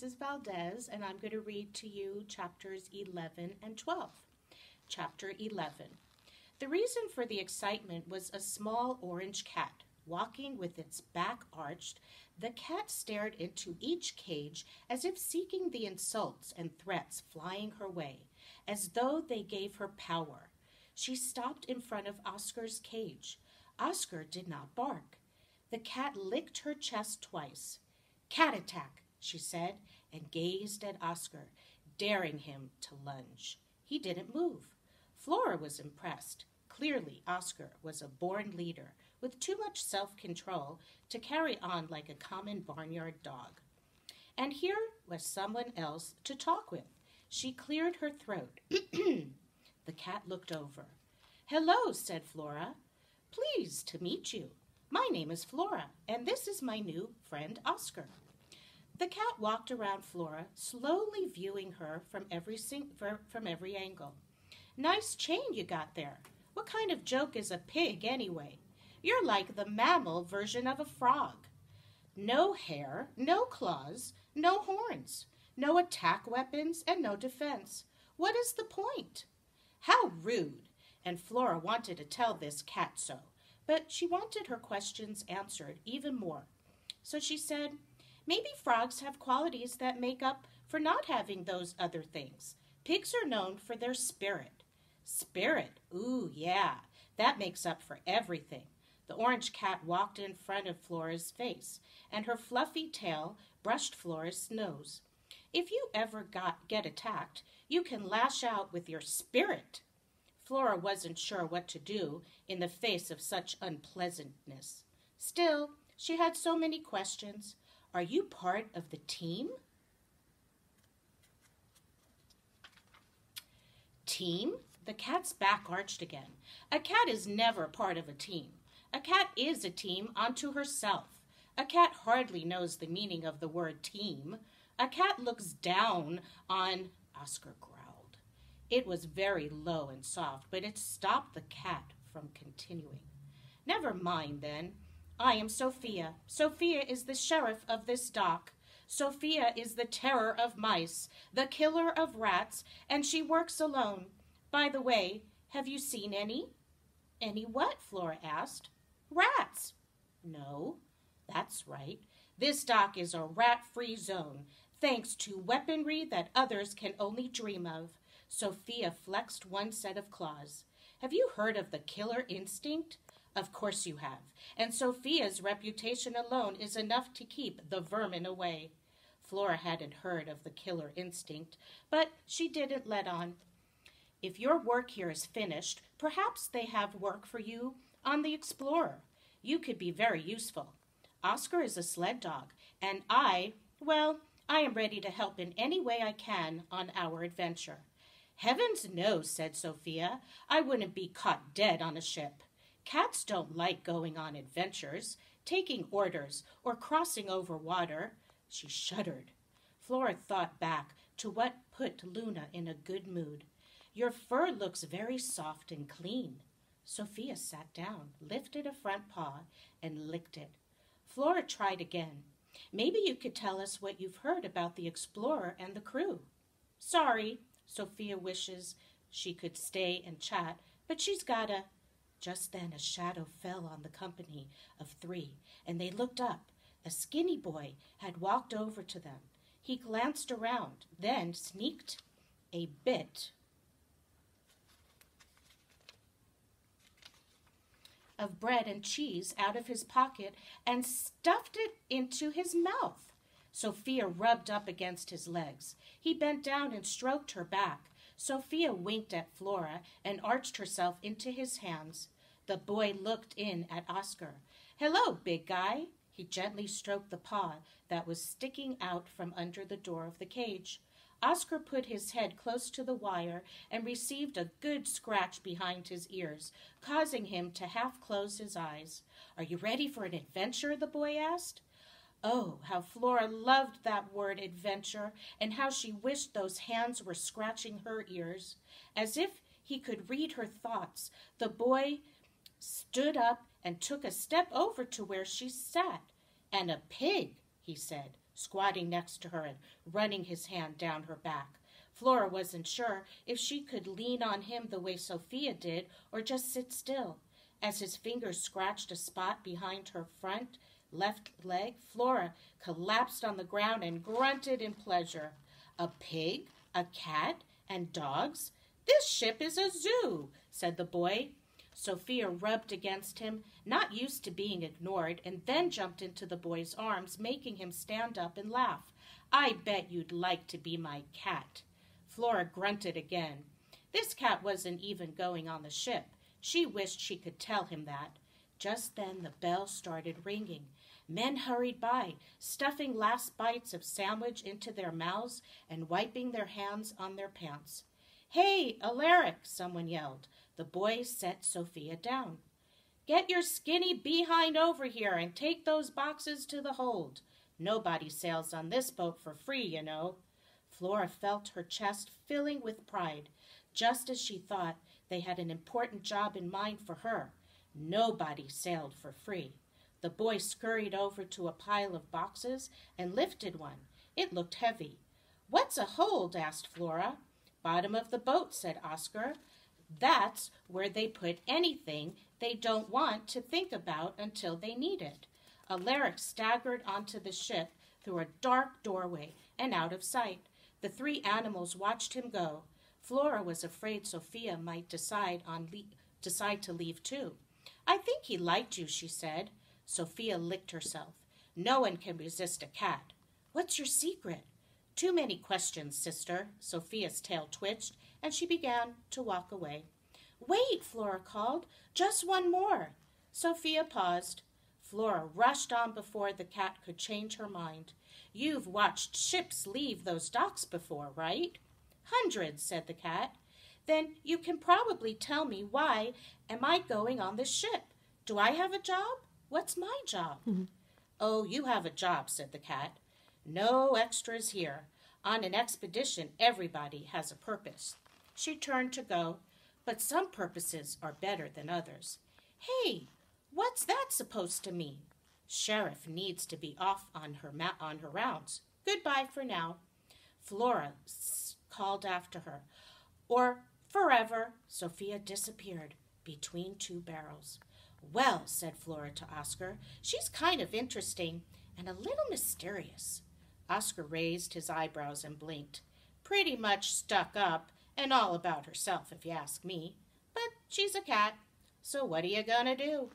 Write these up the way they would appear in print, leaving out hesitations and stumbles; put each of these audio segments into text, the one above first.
Mrs. Valdez, and I'm going to read to you chapters 11 and 12. Chapter 11. The reason for the excitement was a small orange cat. Walking with its back arched, the cat stared into each cage as if seeking the insults and threats flying her way, as though they gave her power. She stopped in front of Oscar's cage. Oscar did not bark. The cat licked her chest twice. "Cat attack," she said, and gazed at Oscar, daring him to lunge. He didn't move. Flora was impressed. Clearly, Oscar was a born leader with too much self-control to carry on like a common barnyard dog. And here was someone else to talk with. She cleared her throat. The cat looked over. "Hello," said Flora. "Pleased to meet you. My name is Flora, and this is my new friend Oscar." The cat walked around Flora, slowly viewing her from every angle. "Nice chain you got there. What kind of joke is a pig, anyway? You're like the mammal version of a frog. No hair, no claws, no horns, no attack weapons, and no defense. What is the point?" How rude! And Flora wanted to tell this cat so, but she wanted her questions answered even more. So she said, "Maybe frogs have qualities that make up for not having those other things. Pigs are known for their spirit." Spirit? Ooh, yeah, that makes up for everything. The orange cat walked in front of Flora's face, and her fluffy tail brushed Flora's nose. "If you ever get attacked, you can lash out with your spirit." Flora wasn't sure what to do in the face of such unpleasantness. Still, she had so many questions. "Are you part of the team?" Team? The cat's back arched again. A cat is never part of a team. A cat is a team unto herself. A cat hardly knows the meaning of the word team. A cat looks down on... Oscar growled. It was very low and soft, but it stopped the cat from continuing. "Never mind, then. I am Sophia. Sophia is the sheriff of this dock. Sophia is the terror of mice, the killer of rats, and she works alone. By the way, have you seen any?" "Any what?" Flora asked. "Rats." "No, that's right. This dock is a rat-free zone, thanks to weaponry that others can only dream of." Sophia flexed one set of claws. "Have you heard of the killer instinct?" "Of course you have. And Sophia's reputation alone is enough to keep the vermin away." Flora hadn't heard of the killer instinct, but she didn't let on. "If your work here is finished, perhaps they have work for you on the Explorer. You could be very useful. Oscar is a sled dog, and I am ready to help in any way I can on our adventure." "Heavens no," said Sophia. "I wouldn't be caught dead on a ship. Cats don't like going on adventures, taking orders, or crossing over water." She shuddered. Flora thought back to what put Luna in a good mood. "Your fur looks very soft and clean." Sophia sat down, lifted a front paw, and licked it. Flora tried again. "Maybe you could tell us what you've heard about the Explorer and the crew." "Sorry, Sophia wishes she could stay and chat, but she's gotta..." Just then a shadow fell on the company of three, and they looked up. A skinny boy had walked over to them. He glanced around, then sneaked a bit of bread and cheese out of his pocket and stuffed it into his mouth. Sophia rubbed up against his legs. He bent down and stroked her back. Sophia winked at Flora and arched herself into his hands. The boy looked in at Oscar. "Hello, big guy." He gently stroked the paw that was sticking out from under the door of the cage. Oscar put his head close to the wire and received a good scratch behind his ears, causing him to half close his eyes. "Are you ready for an adventure?" the boy asked. Oh, how Flora loved that word adventure, and how she wished those hands were scratching her ears. As if he could read her thoughts, the boy stood up and took a step over to where she sat. "And a pig," he said. squatting next to her and running his hand down her back. Flora wasn't sure if she could lean on him the way Sophia did or just sit still. As his fingers scratched a spot behind her front left leg, Flora collapsed on the ground and grunted in pleasure. A pig, a cat, and dogs? This ship is a zoo, said the boy. Sophia rubbed against him, not used to being ignored, and then jumped into the boy's arms, making him stand up and laugh. I bet you'd like to be my cat. Flora grunted again. This cat wasn't even going on the ship. She wished she could tell him that. Just then the bell started ringing. Men hurried by, stuffing last bites of sandwich into their mouths and wiping their hands on their pants. Hey, Alaric, someone yelled. The boy set Sophia down. Get your skinny behind over here and take those boxes to the hold. Nobody sails on this boat for free, you know. Flora felt her chest filling with pride. Just as she thought, they had an important job in mind for her. Nobody sailed for free. The boy scurried over to a pile of boxes and lifted one. It looked heavy. What's a hold? Asked Flora. Bottom of the boat, said Oscar. That's where they put anything they don't want to think about until they need it. Alaric staggered onto the ship through a dark doorway and out of sight. The three animals watched him go. Flora was afraid Sophia might decide to leave too. I think he liked you, she said. Sophia licked herself. No one can resist a cat. What's your secret? Too many questions, sister. Sophia's tail twitched, and she began to walk away. Wait, Flora called. Just one more. Sophia paused. Flora rushed on before the cat could change her mind. You've watched ships leave those docks before, right? Hundreds, said the cat. Then you can probably tell me why am I going on this ship? Do I have a job? What's my job? Oh, you have a job, said the cat. No extras here. On an expedition, everybody has a purpose. She turned to go, but some purposes are better than others. Hey, what's that supposed to mean? Sheriff needs to be off on her rounds. Goodbye for now. Flora called after her. Or forever. Sophia disappeared between two barrels. Well, said Flora to Oscar, she's kind of interesting and a little mysterious. Oscar raised his eyebrows and blinked. Pretty much stuck up and all about herself, if you ask me. But she's a cat, so what are you gonna do?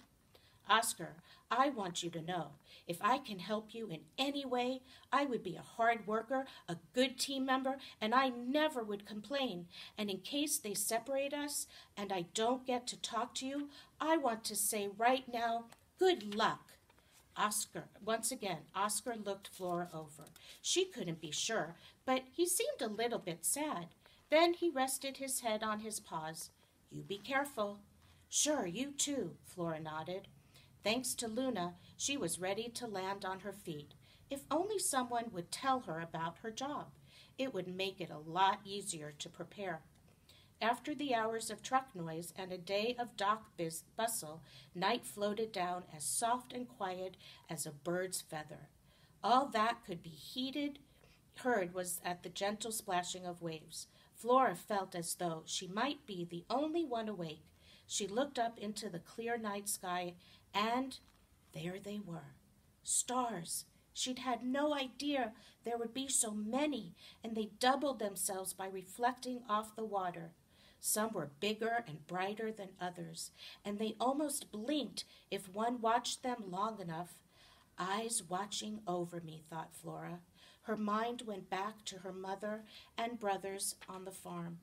Oscar, I want you to know, if I can help you in any way, I would be a hard worker, a good team member, and I never would complain. And in case they separate us and I don't get to talk to you, I want to say right now, good luck. Once again, Oscar looked Flora over. She couldn't be sure, but he seemed a little bit sad. Then he rested his head on his paws. You be careful. Sure, you too, Flora nodded. Thanks to Luna, she was ready to land on her feet. If only someone would tell her about her job, it would make it a lot easier to prepare. After the hours of truck noise and a day of dock bustle, night floated down as soft and quiet as a bird's feather. All that could be heard was at the gentle splashing of waves. Flora felt as though she might be the only one awake. She looked up into the clear night sky, and there they were. Stars. She'd had no idea there would be so many, and they doubled themselves by reflecting off the water. Some were bigger and brighter than others, and they almost blinked if one watched them long enough. Eyes watching over me, thought Flora. Her mind went back to her mother and brothers on the farm.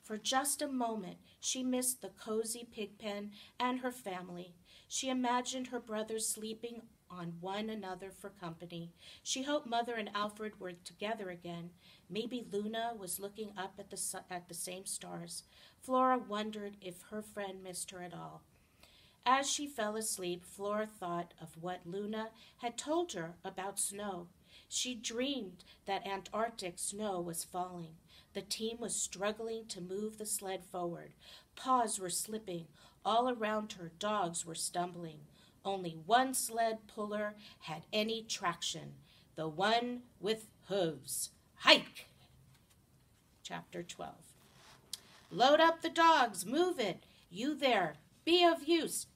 For just a moment, she missed the cozy pig pen and her family. She imagined her brothers sleeping on one another for company. She hoped Mother and Alfred were together again. Maybe Luna was looking up at the same stars. Flora wondered if her friend missed her at all. As she fell asleep, Flora thought of what Luna had told her about snow. She dreamed that Antarctic snow was falling. The team was struggling to move the sled forward. Paws were slipping. All around her, dogs were stumbling. Only one sled puller had any traction. The the one with hooves. Hike! Chapter 12. Load up the dogs, move it. You there, be of use,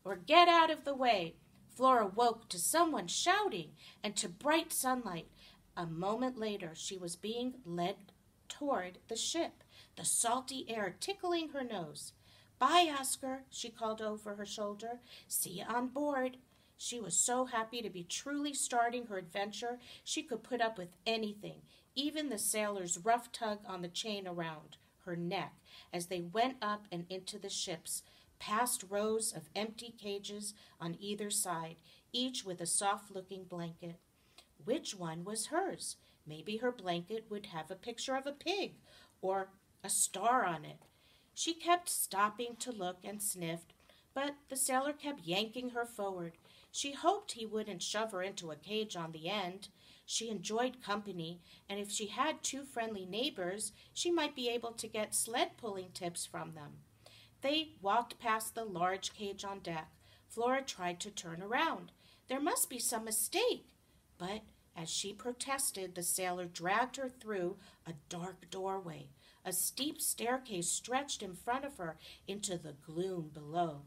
or get out of the way. Flora woke to someone shouting and to bright sunlight. A moment later, she was being led toward the ship, the salty air tickling her nose. Bye, Oscar, she called over her shoulder. See you on board. She was so happy to be truly starting her adventure, she could put up with anything, even the sailor's rough tug on the chain around her neck as they went up and into the ships, past rows of empty cages on either side, each with a soft-looking blanket. Which one was hers? Maybe her blanket would have a picture of a pig or a star on it. She kept stopping to look and sniffed, but the sailor kept yanking her forward. She hoped he wouldn't shove her into a cage on the end. She enjoyed company, and if she had two friendly neighbors, she might be able to get sled-pulling tips from them. They walked past the large cage on deck. Flora tried to turn around. There must be some mistake. But as she protested, the sailor dragged her through a dark doorway. A steep staircase stretched in front of her into the gloom below.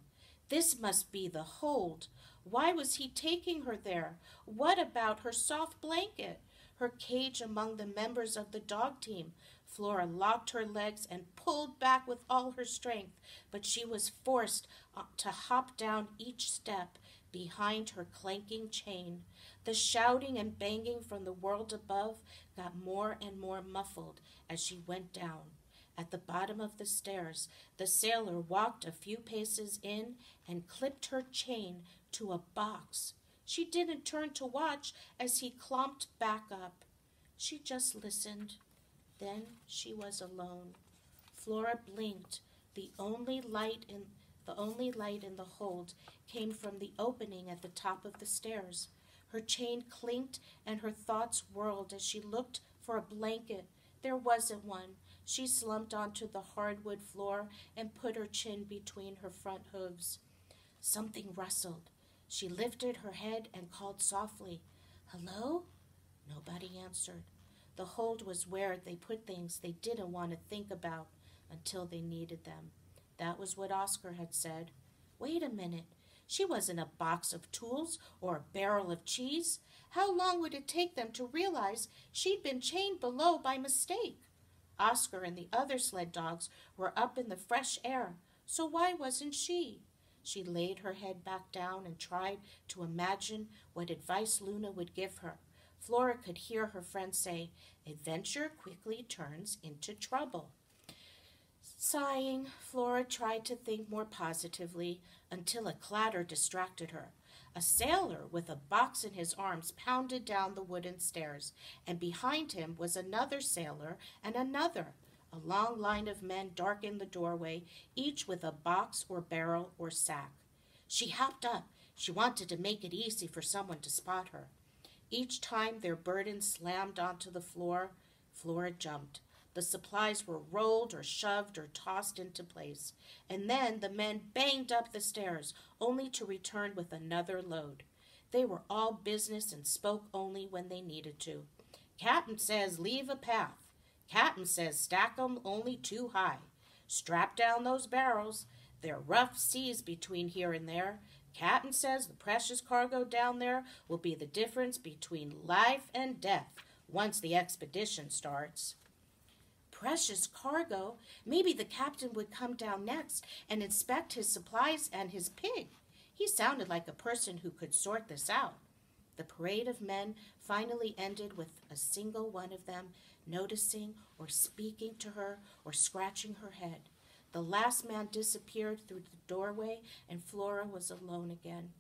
This must be the hold. Why was he taking her there? What about her soft blanket? Her cage among the members of the dog team? Flora locked her legs and pulled back with all her strength, but she was forced to hop down each step behind her clanking chain. The shouting and banging from the world above got more and more muffled as she went down. At the bottom of the stairs, the sailor walked a few paces in and clipped her chain to a box. She didn't turn to watch as he clomped back up. She just listened. Then she was alone. Flora blinked. The only light in the hold came from the opening at the top of the stairs. Her chain clinked and her thoughts whirled as she looked for a blanket. There wasn't one. She slumped onto the hardwood floor and put her chin between her front hooves. Something rustled. She lifted her head and called softly, "Hello?" Nobody answered. The hold was where they put things they didn't want to think about until they needed them. That was what Oscar had said. Wait a minute. She wasn't a box of tools or a barrel of cheese. How long would it take them to realize she'd been chained below by mistake? Oscar and the other sled dogs were up in the fresh air, so why wasn't she? She laid her head back down and tried to imagine what advice Luna would give her. Flora could hear her friend say, "Adventure quickly turns into trouble." Sighing, Flora tried to think more positively until a clatter distracted her. A sailor with a box in his arms pounded down the wooden stairs, and behind him was another sailor and another. A long line of men darkened the doorway, each with a box or barrel or sack. She hopped up. She wanted to make it easy for someone to spot her. Each time their burden slammed onto the floor, Flora jumped. The supplies were rolled or shoved or tossed into place, and then the men banged up the stairs, only to return with another load. They were all business and spoke only when they needed to. "Captain says leave a path. Captain says stack 'em only too high. Strap down those barrels. There are rough seas between here and there. Captain says the precious cargo down there will be the difference between life and death once the expedition starts." Precious cargo? Maybe the captain would come down next and inspect his supplies and his pig. He sounded like a person who could sort this out. The parade of men finally ended with a single one of them noticing or speaking to her or scratching her head. The last man disappeared through the doorway, and Flora was alone again.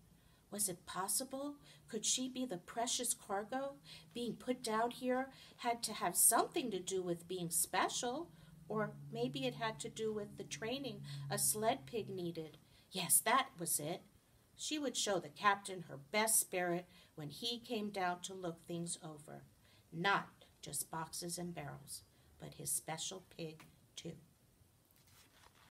Was it possible? Could she be the precious cargo? Being put down here had to have something to do with being special, or maybe it had to do with the training a sled pig needed. Yes, that was it. She would show the captain her best spirit when he came down to look things over. Not just boxes and barrels, but his special pig